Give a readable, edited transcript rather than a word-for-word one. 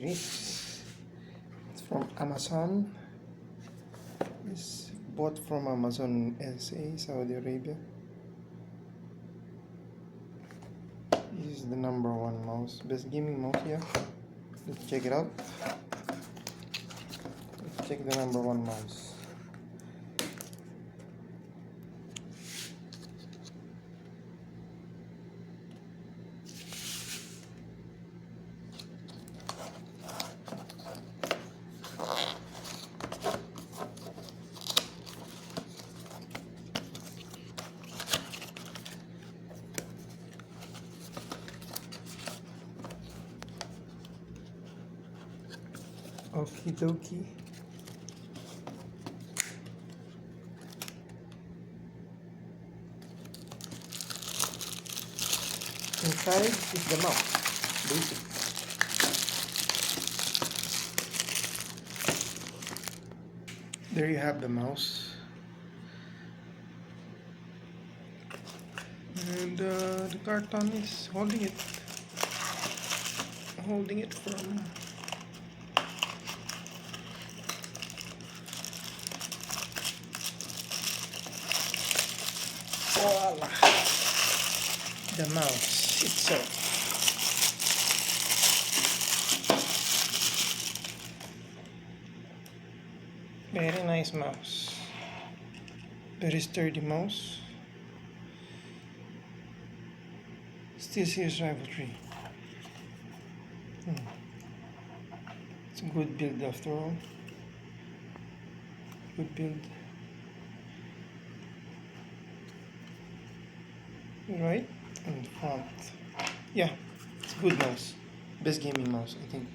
It's from Amazon. It's bought from Amazon SA, Saudi Arabia. This is the #1 mouse, best gaming mouse here. Let's check it out. Let's check the #1 mouse. Okie dokie. Inside is the mouse, basic. There you have the mouse. And the carton is holding it from voila, the mouse itself. Very nice mouse, very sturdy mouse. SteelSeries Rival 3. It's a good build after all. Good build. Right? And front. Yeah, it's a good mouse. Best gaming mouse, I think.